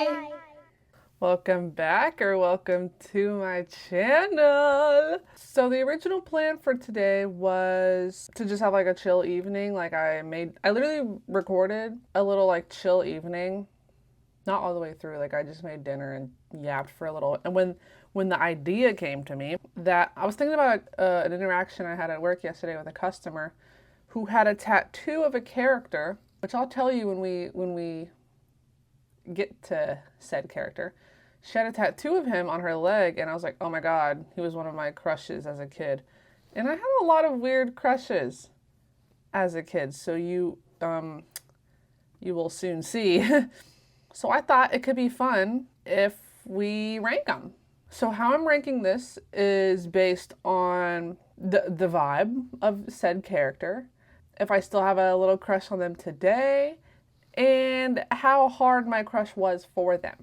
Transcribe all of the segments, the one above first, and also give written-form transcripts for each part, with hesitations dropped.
Hi! Welcome back or welcome to my channel. So the original plan for today was to just have like a chill evening. I literally recorded a little like chill evening. Not all the way through. I just made dinner and yapped for a little. And when the idea came to me that I was thinking about an interaction I had at work yesterday with a customer who had a tattoo of a character, which I'll tell you when we get to said character. She had a tattoo of him on her leg, and I was like, oh my god, he was one of my crushes as a kid. And I had a lot of weird crushes as a kid, so you will soon see. So I thought it could be fun if we rank them. So how I'm ranking this is based on the vibe of said character, if I still have a little crush on them today, and how hard my crush was for them.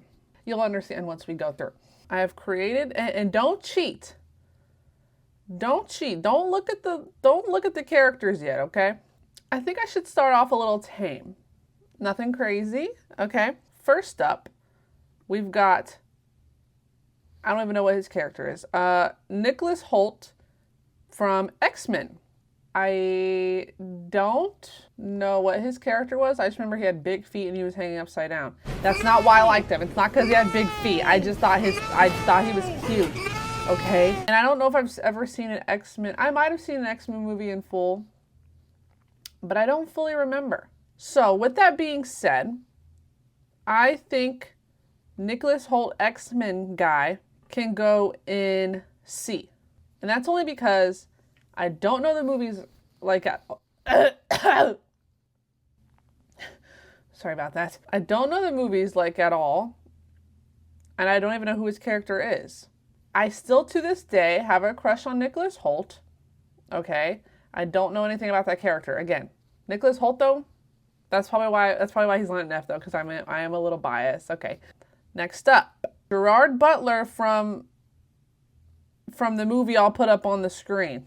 You'll understand once we go through. I have created, and don't cheat. Don't cheat. Don't look at the characters yet, okay? I think I should start off a little tame. Nothing crazy, okay? First up, we've got, I don't even know what his character is. Nicholas Hoult from X-Men. I don't know what his character was. I just remember he had big feet and he was hanging upside down. That's not why I liked him. It's not because he had big feet. I thought he was cute. Okay. And I don't know if I've ever seen an X-Men. I might have seen an X-Men movie in full, but I don't fully remember. So with that being said, I think Nicholas Hoult X-Men guy can go in C. And that's only because I don't know the movies like sorry about that. I don't know the movies like at all. And I don't even know who his character is. I still to this day have a crush on Nicholas Hoult. Okay. I don't know anything about that character. Again, Nicholas Hoult though, that's probably why he's not an F though, because I am a little biased. Okay. Next up, Gerard Butler from the movie I'll put up on the screen.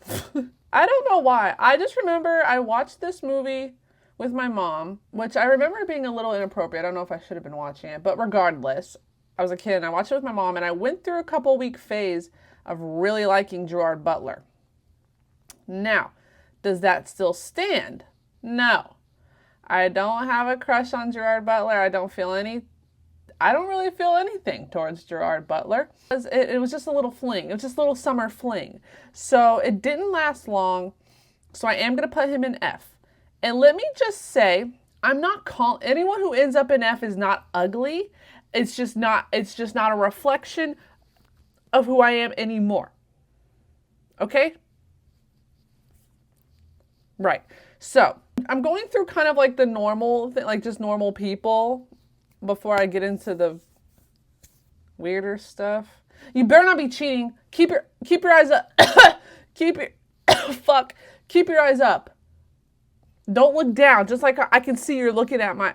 I don't know why. I just remember I watched this movie with my mom, which I remember being a little inappropriate. I don't know if I should have been watching it, but regardless, I was a kid and I watched it with my mom, and I went through a couple week phase of really liking Gerard Butler. Now, does that still stand? No. I don't have a crush on Gerard Butler. I don't really feel anything towards Gerard Butler. It was just a little fling. It was just a little summer fling. So it didn't last long. So I am going to put him in F. And let me just say, anyone who ends up in F is not ugly. It's just not a reflection of who I am anymore. Okay? Right. So I'm going through kind of like the normal thing, like just normal people, before I get into the weirder stuff. You better not be cheating. Keep your eyes up. keep your eyes up. Don't look down. Just like I can see you're looking at my,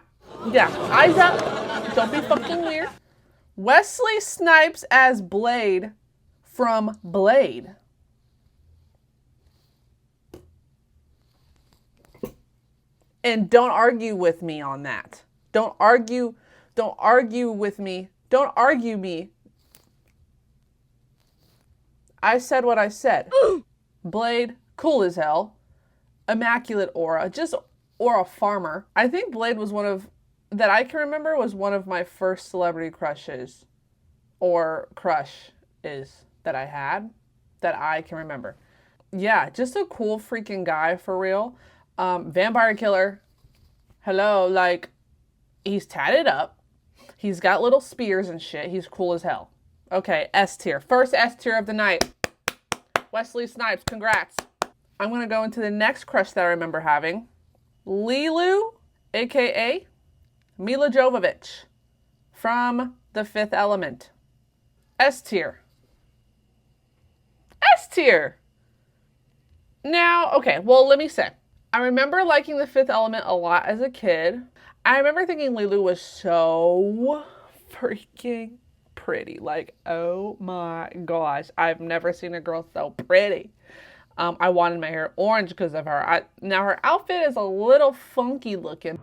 eyes up. Don't be fucking weird. Wesley Snipes as Blade from Blade. And don't argue with me on that. Don't argue with me. Don't argue me. I said what I said. Blade, cool as hell. Immaculate aura. Just aura farmer. I think Blade was that I can remember, was one of my first celebrity crushes. Or crushes that I had. That I can remember. Yeah, just a cool freaking guy for real. Vampire killer. Hello, he's tatted up. He's got little spears and shit. He's cool as hell. Okay, S tier. First S tier of the night. Wesley Snipes, congrats. I'm going to go into the next crush that I remember having. Leeloo, a.k.a. Milla Jovovich from The Fifth Element. S tier. S tier. Now, okay, well, let me say. I remember liking The Fifth Element a lot as a kid. I remember thinking Leeloo was so freaking pretty. Oh my gosh. I've never seen a girl so pretty. I wanted my hair orange because of her. Now her outfit is a little funky looking.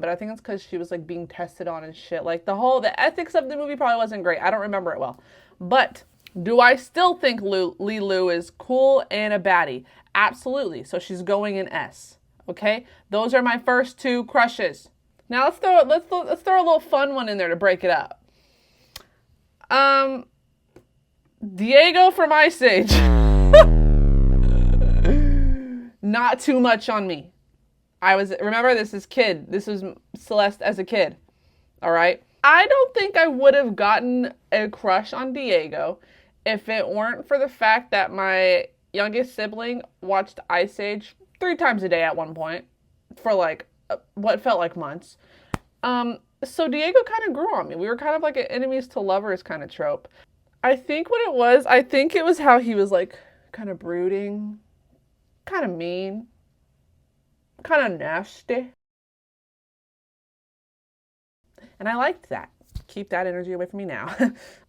but I think it's because she was like being tested on and shit. Like the ethics of the movie probably wasn't great. I don't remember it well. But do I still think Li Lu is cool and a baddie? Absolutely. So she's going in S. Okay? Those are my first two crushes. Now let's throw a little fun one in there to break it up. Diego from Ice Age. Not too much on me. Remember, this is kid. This was Celeste as a kid. All right? I don't think I would have gotten a crush on Diego if it weren't for the fact that my youngest sibling watched Ice Age 3 times a day at one point for like what felt like months. So Diego kind of grew on me. We were kind of like an enemies to lovers kind of trope. I think it was how he was like kind of brooding, kind of mean, kind of nasty. And I liked that. Keep that energy away from me now.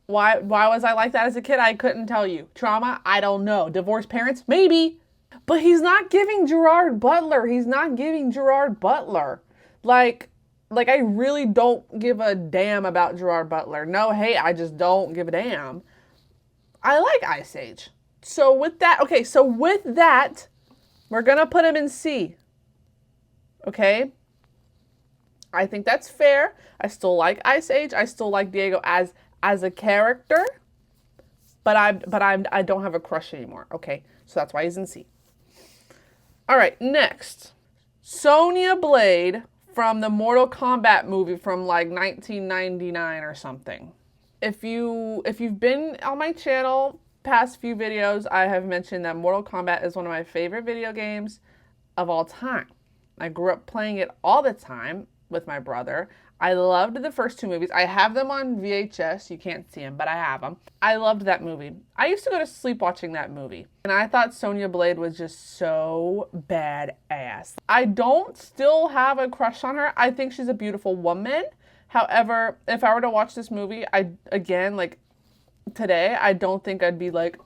Why was I like that as a kid? I couldn't tell you. Trauma? I don't know. Divorced parents? Maybe. But he's not giving Gerard Butler. Like I really don't give a damn about Gerard Butler. No hate, I just don't give a damn. I like Ice Age. So with that, we're gonna put him in C. Okay? I think that's fair. I still like Ice Age. I still like Diego as a character. But I don't have a crush anymore. Okay? So that's why he's in C. All right, next. Sonya Blade from the Mortal Kombat movie from like 1999 or something. If you've been on my channel past few videos, I have mentioned that Mortal Kombat is one of my favorite video games of all time. I grew up playing it all the time with my brother. I loved the first 2 movies. I have them on VHS. You can't see them, but I have them. I loved that movie. I used to go to sleep watching that movie. And I thought Sonya Blade was just so badass. I don't still have a crush on her. I think she's a beautiful woman. However, if I were to watch this movie, like today, I don't think I'd be like,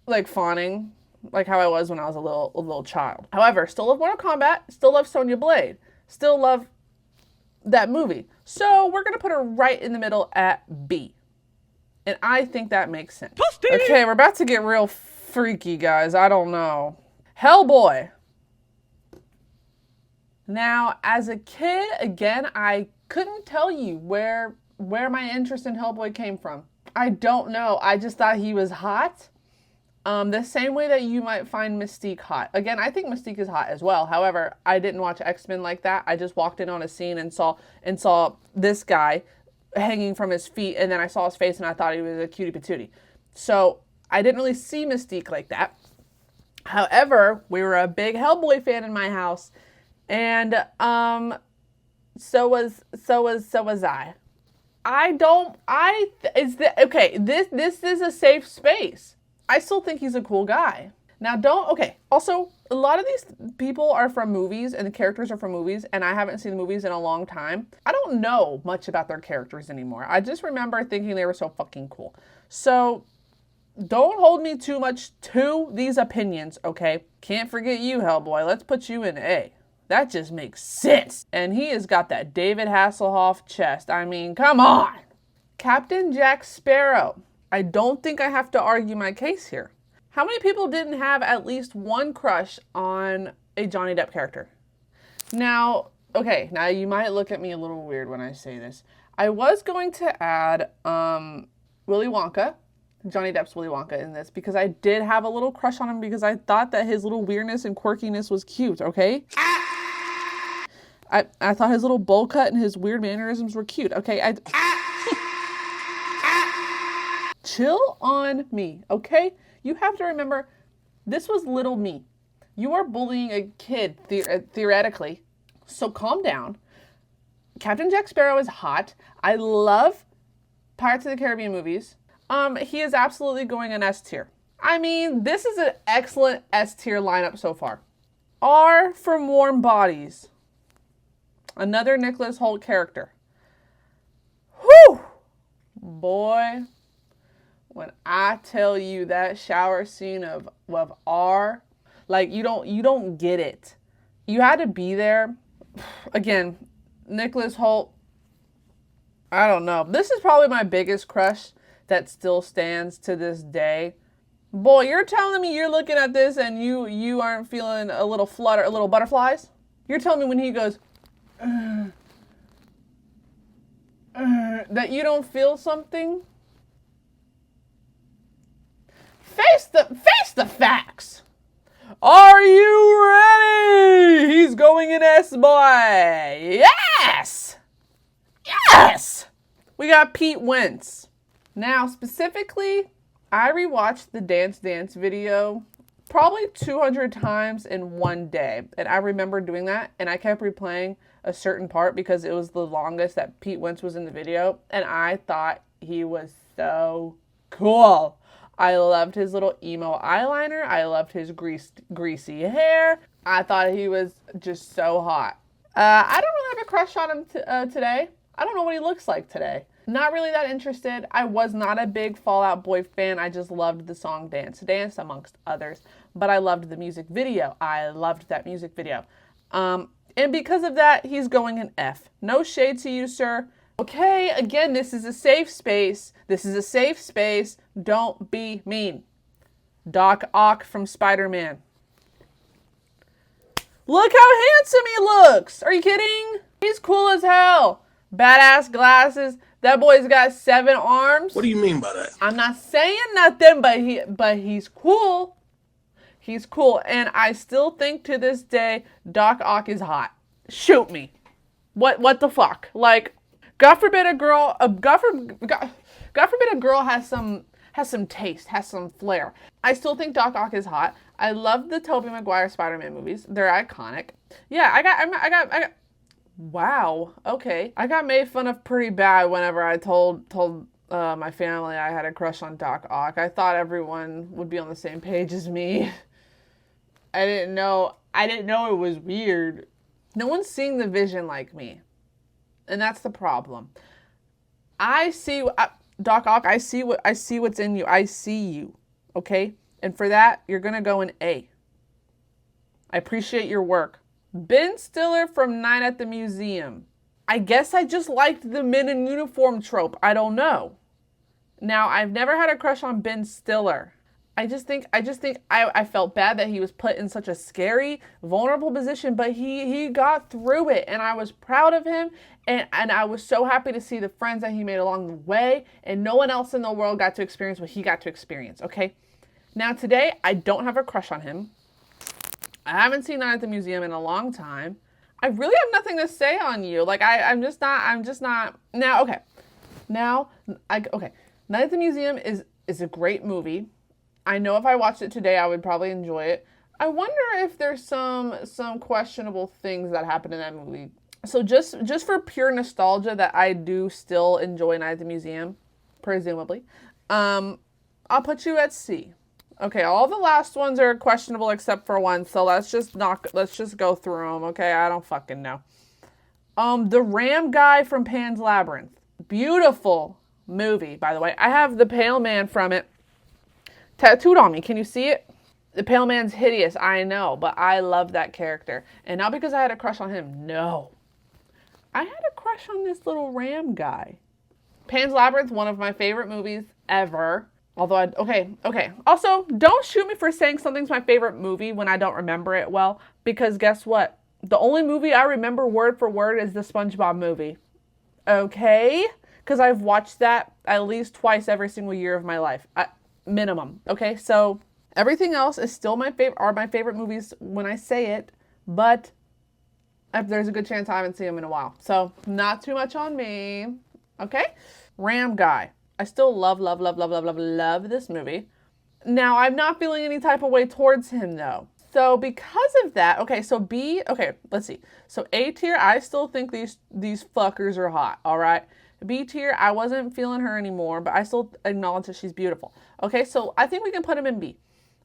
like fawning like how I was when I was a little child. However, still love Mortal Kombat, still love Sonya Blade, still love that movie. So we're going to put her right in the middle at B. And I think that makes sense. Okay, we're about to get real freaky, guys. I don't know. Hellboy. Now, as a kid, again, I couldn't tell you where my interest in Hellboy came from. I don't know. I just thought he was hot. The same way that you might find Mystique hot. Again, I think Mystique is hot as well. However, I didn't watch X-Men like that. I just walked in on a scene and saw this guy hanging from his feet, and then I saw his face and I thought he was a cutie patootie. So I didn't really see Mystique like that. However, we were a big Hellboy fan in my house, and so was I. This is a safe space. I still think he's a cool guy. Now also, a lot of these people are from movies and the characters are from movies, and I haven't seen the movies in a long time. I don't know much about their characters anymore. I just remember thinking they were so fucking cool. So don't hold me too much to these opinions, okay? Can't forget you, Hellboy. Let's put you in A. That just makes sense. And he has got that David Hasselhoff chest. I mean, come on. Captain Jack Sparrow. I don't think I have to argue my case here. How many people didn't have at least one crush on a Johnny Depp character? Now you might look at me a little weird when I say this. I was going to add Willy Wonka, Johnny Depp's Willy Wonka in this, because I did have a little crush on him because I thought that his little weirdness and quirkiness was cute, okay? I thought his little bowl cut and his weird mannerisms were cute, okay? Chill on me, okay? You have to remember, this was little me. You are bullying a kid, theoretically. So calm down. Captain Jack Sparrow is hot. I love Pirates of the Caribbean movies. He is absolutely going in S tier. I mean, this is an excellent S tier lineup so far. R from Warm Bodies. Another Nicholas Hoult character. Whew! Boy, when I tell you that shower scene of R, like you don't get it. You had to be there Again, Nicholas Hoult, I don't know. This is probably my biggest crush that still stands to this day. Boy, you're telling me you're looking at this and you aren't feeling a little flutter, a little butterflies? You're telling me when he goes, that you don't feel something? Face the facts. Are you ready? He's going in S, boy. Yes! Yes! We got Pete Wentz. Now, specifically, I rewatched the Dance Dance video probably 200 times in one day. And I remember doing that, and I kept replaying a certain part because it was the longest that Pete Wentz was in the video. And I thought he was so cool. I loved his little emo eyeliner. I loved his greasy hair. I thought he was just so hot. I don't really have a crush on him today. I don't know what he looks like today. Not really that interested. I was not a big Fall Out Boy fan. I just loved the song Dance Dance, amongst others. But I loved the music video. I loved that music video. And because of that, he's going an F. No shade to you, sir. Okay, again, this is a safe space. This is a safe space. Don't be mean. Doc Ock from Spider-Man. Look how handsome he looks. Are you kidding? He's cool as hell. Badass glasses. That boy's got 7 arms. What do you mean by that? I'm not saying nothing, but he's cool. He's cool. And I still think to this day, Doc Ock is hot. Shoot me. What the fuck? Like, God forbid a girl has some taste, has some flair. I still think Doc Ock is hot. I love the Tobey Maguire Spider-Man movies. They're iconic. Yeah, I got wow. Okay. I got made fun of pretty bad whenever I told my family I had a crush on Doc Ock. I thought everyone would be on the same page as me. I didn't know it was weird. No one's seeing the vision like me. And that's the problem. Doc Ock, I see what's in you. I see you. Okay? And for that, you're going to go an A. I appreciate your work. Ben Stiller from Night at the Museum. I guess I just liked the men in uniform trope. I don't know. Now, I've never had a crush on Ben Stiller. I just think I felt bad that he was put in such a scary, vulnerable position, but he got through it, and I was proud of him, and I was so happy to see the friends that he made along the way, and no one else in the world got to experience what he got to experience, okay? Now, today, I don't have a crush on him. I haven't seen Night at the Museum in a long time. I really have nothing to say on you. Like, I'm just not. Now, okay. Okay. Night at the Museum is a great movie. I know if I watched it today, I would probably enjoy it. I wonder if there's some questionable things that happen in that movie. So just for pure nostalgia that I do still enjoy Night at the Museum, presumably, I'll put you at C. Okay, all the last ones are questionable except for one, so let's just go through them, okay? I don't fucking know. The Ram guy from Pan's Labyrinth. Beautiful movie, by the way. I have the Pale Man from it tattooed on me. Can you see it? The Pale Man's hideous, I know, but I love that character. And not because I had a crush on him, no. I had a crush on this little Ram guy. Pan's Labyrinth, one of my favorite movies ever. Although, okay. Also, don't shoot me for saying something's my favorite movie when I don't remember it well, because guess what? The only movie I remember word for word is the SpongeBob movie. Okay? Because I've watched that at least twice every single year of my life. Minimum. Okay? So, everything else is still my favorite movies when I say it, but there's a good chance I haven't seen them in a while. So, not too much on me. Okay? Ram guy. I still love this movie. Now, I'm not feeling any type of way towards him, though. So, because of that, okay, so B, okay, let's see. So, A tier, I still think these fuckers are hot, all right? B tier, I wasn't feeling her anymore, but I still acknowledge that she's beautiful. Okay, so I think we can put him in B.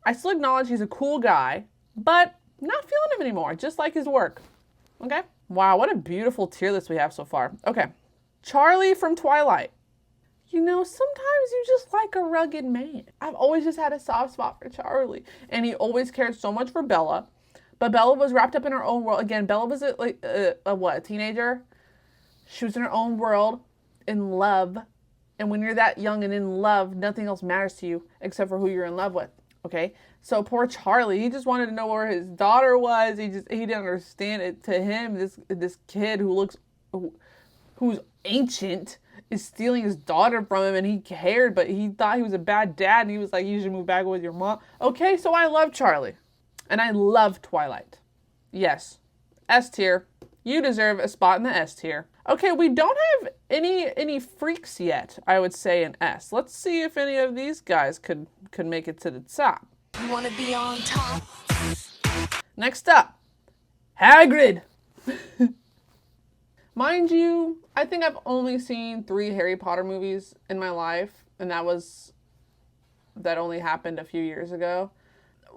I still acknowledge he's a cool guy, but not feeling him anymore, just like his work. Okay? Wow, what a beautiful tier list we have so far. Okay. Charlie from Twilight. You know, sometimes you just like a rugged man. I've always just had a soft spot for Charlie. And he always cared so much for Bella. But Bella was wrapped up in her own world. Again, Bella was a teenager? She was in her own world, in love. And when you're that young and in love, nothing else matters to you except for who you're in love with. Okay? So poor Charlie, he just wanted to know where his daughter was. He didn't understand it. To him, this kid who's ancient is stealing his daughter from him, and he cared, but he thought he was a bad dad, and he was like, you should move back with your mom. Okay, so I love Charlie. And I love Twilight. Yes. S tier. You deserve a spot in the S tier. Okay, we don't have any freaks yet, I would say, in S. Let's see if any of these guys could make it to the top. You wanna be on top? Next up, Hagrid. Mind you, I think I've only seen 3 Harry Potter movies in my life, and that only happened a few years ago.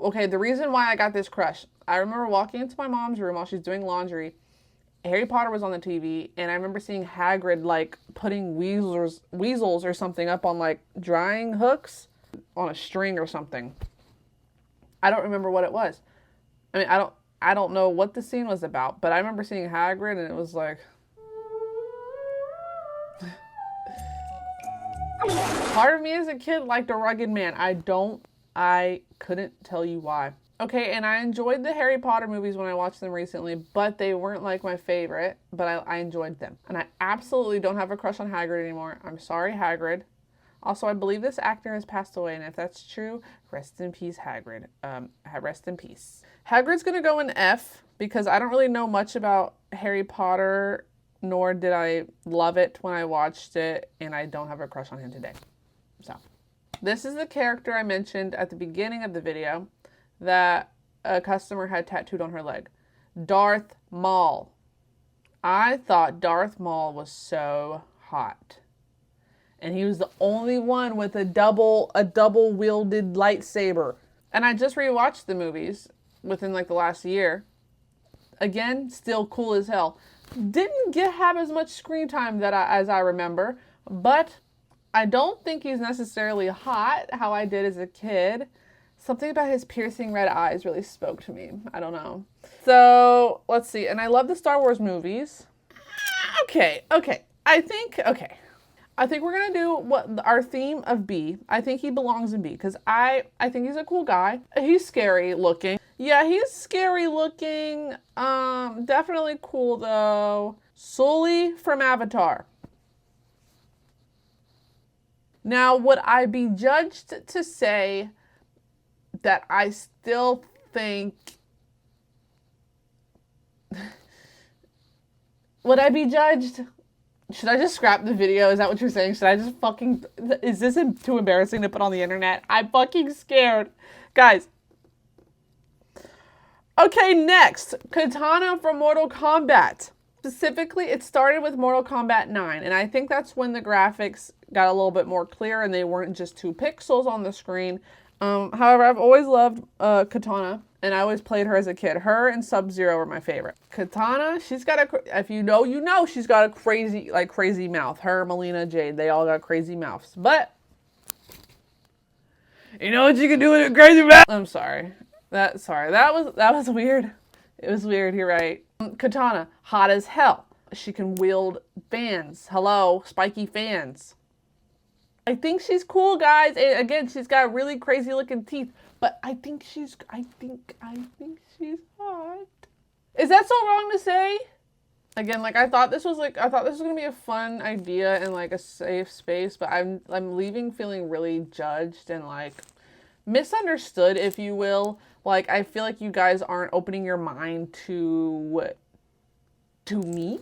Okay, the reason why I got this crush, I remember walking into my mom's room while she's doing laundry. Harry Potter was on the TV, and I remember seeing Hagrid, like, putting weasels or something up on, like, drying hooks on a string or something. I don't remember what it was. I mean, I don't know what the scene was about, but I remember seeing Hagrid, and it was like... Part of me as a kid liked a rugged man. I couldn't tell you why. Okay, and I enjoyed the Harry Potter movies when I watched them recently, but they weren't like my favorite, but I enjoyed them. And I absolutely don't have a crush on Hagrid anymore. I'm sorry, Hagrid. Also, I believe this actor has passed away, and if that's true, rest in peace, Hagrid. Rest in peace. Hagrid's gonna go in F, because I don't really know much about Harry Potter, nor did I love it when I watched it, and I don't have a crush on him today. So, this is the character I mentioned at the beginning of the video that a customer had tattooed on her leg. Darth Maul. I thought Darth Maul was so hot. And he was the only one with a double-wielded lightsaber. And I just rewatched the movies within like the last year. Again, still cool as hell. Didn't have as much screen time as I remember, but I don't think he's necessarily hot how I did as a kid. Something about his piercing red eyes really spoke to me. I don't know. So, let's see. And I love the Star Wars movies. Okay. I think we're going to do our theme of B. I think he belongs in B because I think he's a cool guy. He's scary looking. Yeah, he's scary looking. Definitely cool though. Sully from Avatar. Now, would I be judged to say that I still think... Would I be judged? Should I just scrap the video? Is that what you're saying? Should I just fucking... Is this too embarrassing to put on the internet? I'm fucking scared. Guys. Okay, next. Kitana from Mortal Kombat. Specifically, it started with Mortal Kombat 9, and I think that's when the graphics got a little bit more clear and they weren't just 2 pixels on the screen. However, I've always loved Kitana, and I always played her as a kid. Her and Sub-Zero were my favorite. Kitana, she's got if you know, you know she's got a crazy mouth. Her, Melina, Jade, they all got crazy mouths. But, you know what you can do with a crazy mouth? I'm sorry. That was weird. It was weird, you're right. Kitana, hot as hell. She can wield fans. Hello, spiky fans. I think she's cool, guys. And again, she's got really crazy looking teeth, but I think she's hot. Is that so wrong to say? Again, like I thought this was gonna be a fun idea and like a safe space, but I'm leaving feeling really judged and like misunderstood, if you will. Like I feel like you guys aren't opening your mind to me.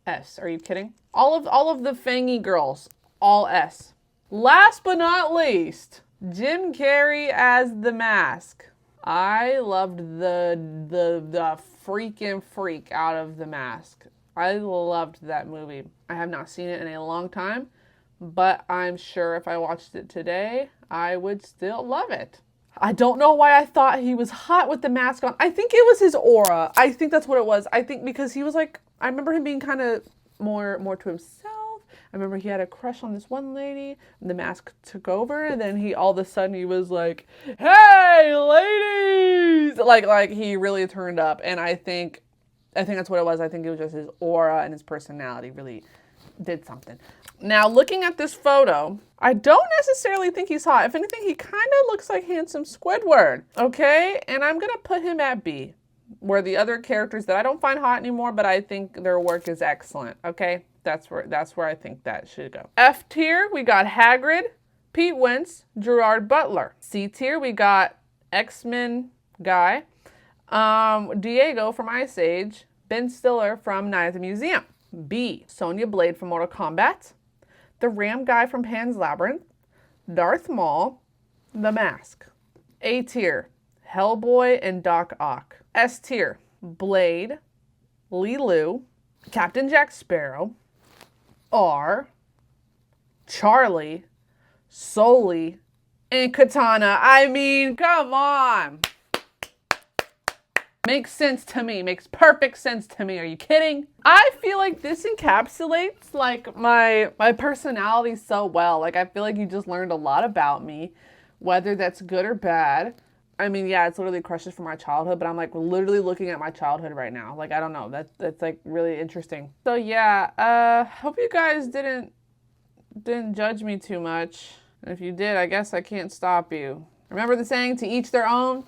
S. Are you kidding? All of the Fangy girls, all S. Last but not least, Jim Carrey as the Mask. I loved the freaking freak out of The Mask. I loved that movie. I have not seen it in a long time, but I'm sure if I watched it today, I would still love it. I don't know why I thought he was hot with the mask on. I think it was his aura. I think that's what it was. I think because he was like, I remember him being kind of more to himself. I remember he had a crush on this one lady. The mask took over, and then he all of a sudden he was like, "Hey, ladies!" Like he really turned up, and I think that's what it was. I think it was just his aura and his personality really did something. Now, looking at this photo, I don't necessarily think he's hot. If anything, he kind of looks like handsome Squidward, okay? And I'm going to put him at B, where the other characters that I don't find hot anymore, but I think their work is excellent, okay? That's where I think that should go. F tier, we got Hagrid, Pete Wentz, Gerard Butler. C tier, we got X-Men guy, Diego from Ice Age, Ben Stiller from Night at the Museum. B, Sonya Blade from Mortal Kombat, the Ram guy from Pan's Labyrinth, Darth Maul, The Mask. A tier, Hellboy and Doc Ock. S tier, Blade, Lilu, Captain Jack Sparrow, R, Charlie, Sully, and Katana. I mean, come on. Makes sense to me. Makes perfect sense to me. Are you kidding? I feel like this encapsulates like my personality so well. Like I feel like you just learned a lot about me, whether that's good or bad. I mean, yeah, it's literally crushes from my childhood, but I'm like literally looking at my childhood right now. Like I don't know. That's like really interesting. So yeah, hope you guys didn't judge me too much. And if you did, I guess I can't stop you. Remember the saying, to each their own?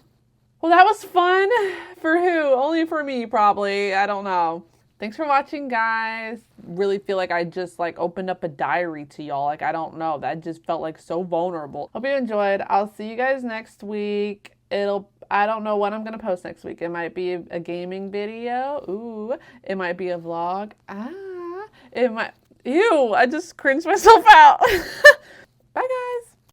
Well, that was fun. For who? Only for me, probably. I don't know. Thanks for watching, guys. Really feel like I just like opened up a diary to y'all. Like, I don't know. That just felt like so vulnerable. Hope you enjoyed. I'll see you guys next week. I don't know what I'm going to post next week. It might be a gaming video. Ooh. It might be a vlog. It might, ew, I just cringed myself out. Bye, guys.